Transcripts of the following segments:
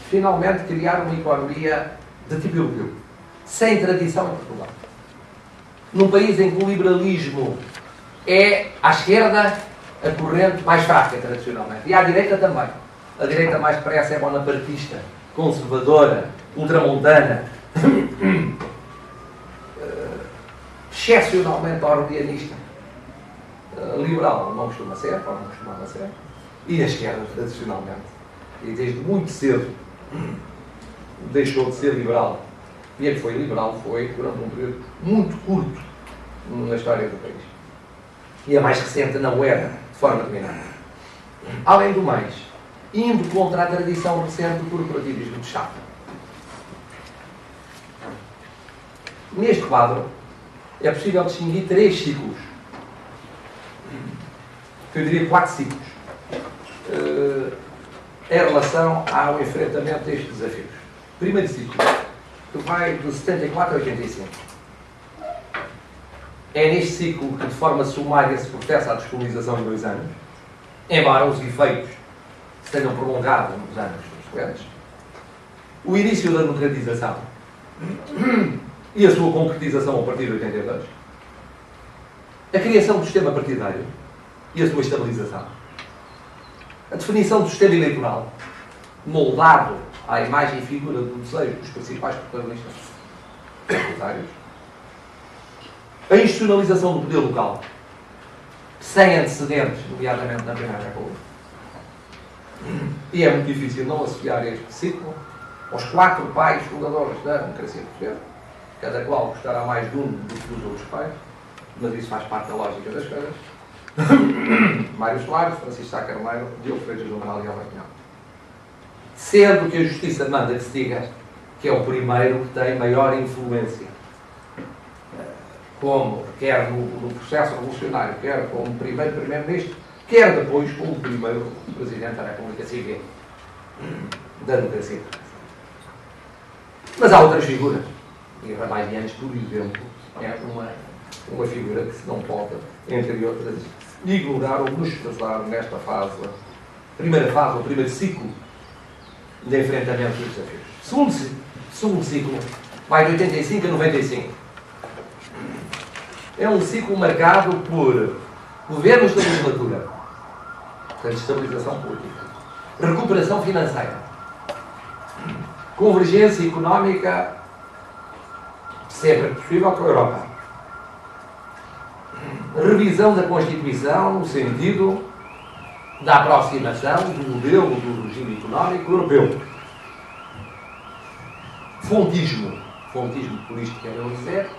finalmente criar uma economia de tipo europeu, sem tradição em Portugal. Num país em que o liberalismo é, à esquerda, a corrente mais fraca, tradicionalmente. E à direita também. A direita mais depressa é bonapartista, conservadora, ultramontana, excepcionalmente orwellianista. Liberal não costuma ser, ou não costumava ser. E a esquerda, tradicionalmente. E desde muito cedo deixou de ser liberal. E ele foi liberal, foi durante um período muito curto na história do país. E a mais recente não era, de forma dominante. Além do mais, indo contra a tradição recente do corporativismo de Estado. Neste quadro, é possível distinguir 3 ciclos. Que eu diria 4 ciclos. Em relação ao enfrentamento destes desafios. Primeiro ciclo, que vai de 74 a 85. É neste ciclo que, de forma sumária, se processa a descolonização em 2 anos, embora os efeitos se tenham prolongado nos anos subsequentes. O início da democratização e a sua concretização a partir de 82. A criação do sistema partidário e a sua estabilização. A definição do sistema eleitoral, moldado à imagem e figura do desejo dos principais protagonistas partidários. A institucionalização do poder local, sem antecedentes, nomeadamente na Primeira República. E é muito difícil não associar este ciclo aos 4 pais fundadores da democracia portuguesa, cada qual gostará mais de um do que dos outros pais, mas isso faz parte da lógica das coisas. Mário Soares, Francisco Sá Carneiro, Diogo Freitas do Amaral e Albert Pinhal. Sendo que a Justiça manda que se diga que é o primeiro que tem maior influência, como quer no processo revolucionário, quer como primeiro-ministro, quer depois como primeiro presidente da República Civil da democracia. Mas há outras figuras. E Ramalhianes, por exemplo, é uma figura que se não pode, entre outras, ignorar ou menosprezar nesta fase, primeira fase, ou primeiro ciclo de enfrentamento dos desafios. Segundo ciclo vai de 85 a 95. É um ciclo marcado por governos da legislatura, portanto, estabilização política, recuperação financeira, convergência económica sempre possível com a Europa, revisão da Constituição no sentido da aproximação do modelo do regime económico europeu, fontismo político, quero dizer,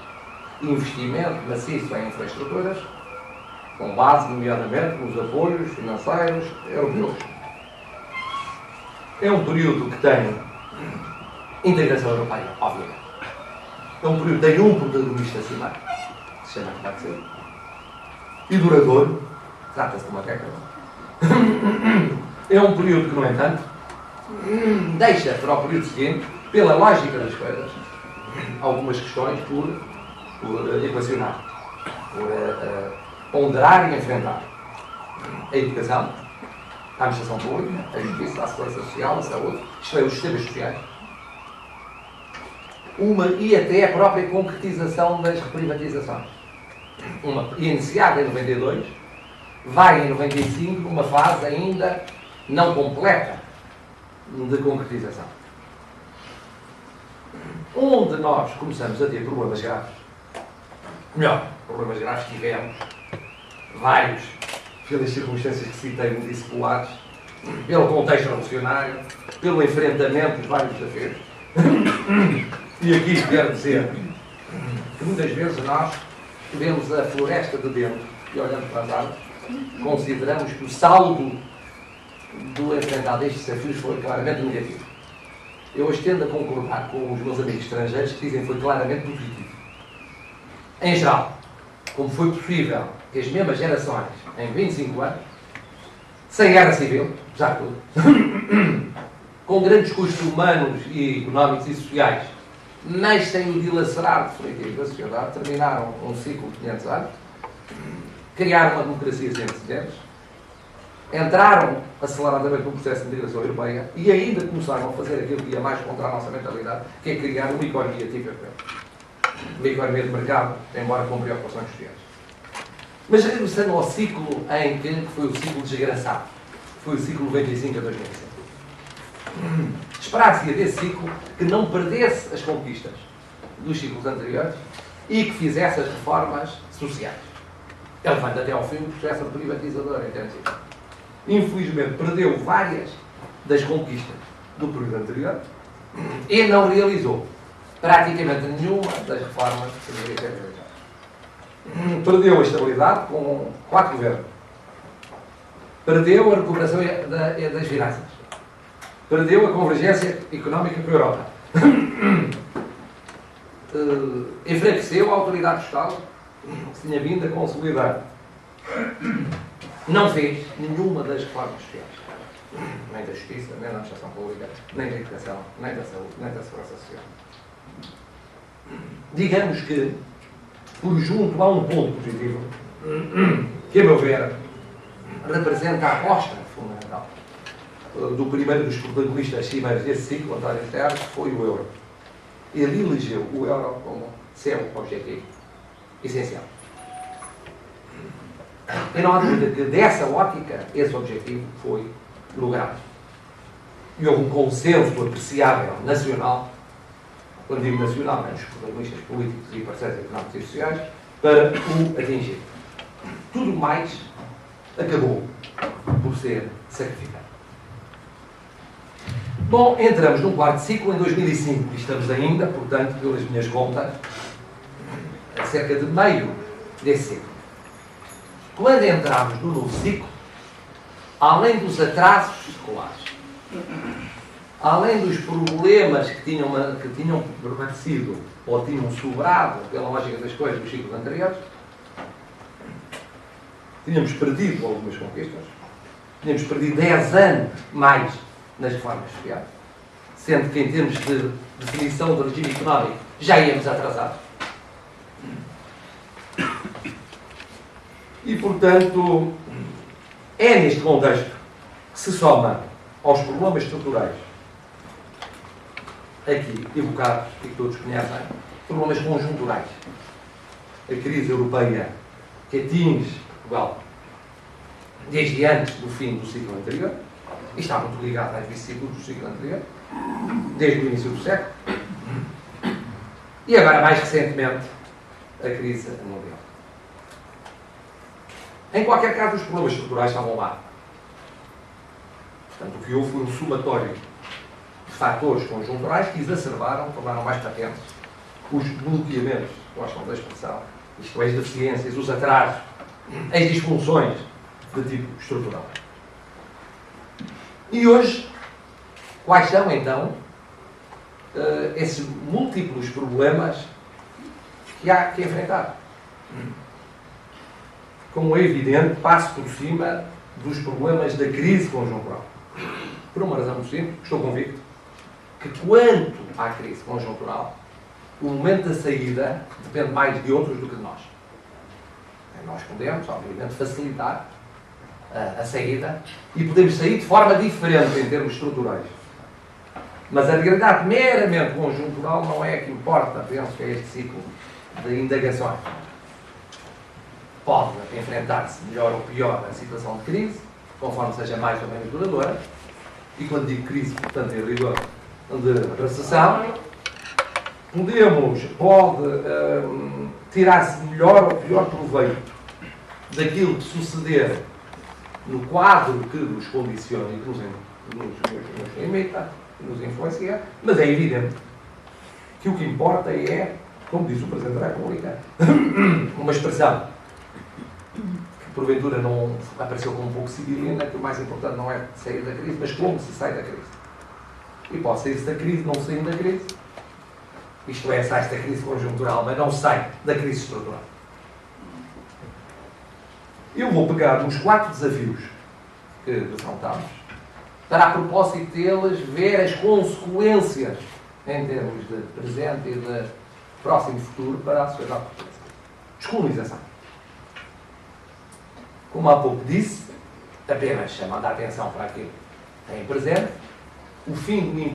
investimento maciço em infraestruturas, com base, nomeadamente, nos apoios financeiros europeus. É um período que tem integração europeia, obviamente. É um período que tem um protagonista acima, que se chama Marcelo, e duradouro, trata-se de uma década. É um período que, no entanto, deixa para o período seguinte, pela lógica das coisas, algumas questões por equacionar, por ponderar e enfrentar. A educação, a administração pública, a justiça, a segurança social, a saúde, isto é, os sistemas sociais. E até a própria concretização das reprivatizações. Uma iniciada em 92, vai em 95 uma fase ainda não completa de concretização. Onde nós começamos a ter problemas graves, problemas graves tivemos, vários, pelas circunstâncias que citei, muito discipulares, pelo contexto revolucionário, pelo enfrentamento dos vários desafios. E aqui quero dizer que muitas vezes nós vemos a floresta de dentro e olhando para as árvores, consideramos que o saldo do enfrentar destes desafios foi claramente negativo. Eu hoje tendo a concordar com os meus amigos estrangeiros que dizem que foi claramente positivo. Em geral, como foi possível que as mesmas gerações, em 25 anos, sem guerra civil, já tudo, com grandes custos humanos e económicos e sociais, mas sem o dilacerar definitivo da sociedade, terminaram um ciclo de 500 anos, criaram uma democracia sem precedentes, entraram aceleradamente no processo de integração europeia e ainda começaram a fazer aquilo que ia mais contra a nossa mentalidade, que é criar uma economia tipo europeia. Uma economia de mercado, embora com preocupações sociais. Mas regressando ao ciclo em que foi o ciclo desgraçado, foi o ciclo 95 a 2005. Esperar-se desse ciclo que não perdesse as conquistas dos ciclos anteriores e que fizesse as reformas sociais. Ele levanta até ao fim o processo privatizador intensivo. Infelizmente, perdeu várias das conquistas do período anterior e não realizou praticamente nenhuma das reformas que deveria ter realizado. Perdeu a estabilidade com 4 governos. Perdeu a recuperação das finanças. Perdeu a convergência económica com a Europa. Enfraqueceu a autoridade fiscal que se tinha vindo a consolidar. Não fez nenhuma das reformas sociais. Nem da justiça, nem da administração pública, nem da educação, nem da saúde, nem da segurança social. Digamos que, por junto a um ponto positivo, que, a meu ver, representa a aposta fundamental do primeiro dos protagonistas cimeiros desse ciclo, António Guterres, foi o euro. Ele elegeu o euro como seu objetivo essencial. E não há dúvida que, dessa ótica, esse objetivo foi logrado. E houve um consenso apreciável nacional, quando digo nacional, os protagonistas políticos e parceiros económicos e sociais, para o atingir. Tudo mais acabou por ser sacrificado. Bom, entramos num quarto ciclo em 2005 e estamos ainda, portanto, pelas minhas contas, a cerca de meio desse ciclo. Quando entramos no novo ciclo, além dos atrasos escolares, além dos problemas que tinham permanecido ou tinham sobrado, pela lógica das coisas, dos ciclos anteriores, tínhamos perdido algumas conquistas, tínhamos perdido 10 anos mais nas reformas sociais, sendo que em termos de definição do regime económico já íamos atrasados. E, portanto, é neste contexto que se soma aos problemas estruturais aqui evocados e que todos conhecem, problemas conjunturais. A crise europeia que atinge Portugal desde antes do fim do ciclo anterior, e está muito ligada às vicissitudes do ciclo anterior, desde o início do século, e agora, mais recentemente, a crise mundial. Em qualquer caso, os problemas estruturais estavam lá. Portanto, o que houve foi um somatório de fatores conjunturais que exacerbaram, tornaram mais patentes os bloqueamentos, gostam da expressão, isto é, as deficiências, os atrasos, as disfunções de tipo estrutural. E hoje, quais são, então, esses múltiplos problemas que há que enfrentar? Como é evidente, passo por cima dos problemas da crise conjuntural. Por uma razão muito simples, estou convicto que quanto à crise conjuntural, o momento da saída depende mais de outros do que de nós. Nós podemos, obviamente, facilitar a saída e podemos sair de forma diferente em termos estruturais. Mas a realidade meramente conjuntural não é a que importa, penso que é este ciclo de indagações. Pode enfrentar-se melhor ou pior a situação de crise, conforme seja mais ou menos duradoura, e quando digo crise, portanto, em rigor de recessão, pode tirar-se melhor ou pior proveito daquilo que suceder no quadro que nos condiciona e que nos limita, que nos influencia, mas é evidente que o que importa é, como diz o Presidente da República, uma expressão que porventura não apareceu como um pouco civilina, que o mais importante não é sair da crise, mas como se sai da crise. E pode sair-se da crise, não saindo da crise. Isto é, sai-se da crise conjuntural, mas não sai da crise estrutural. Eu vou pegar nos 4 desafios que defrontamos, para a propósito deles ver as consequências em termos de presente e de próximo futuro para a sociedade portuguesa. Descolonização. Como há pouco disse, apenas chamando a atenção para aquilo que tem presente, o fim do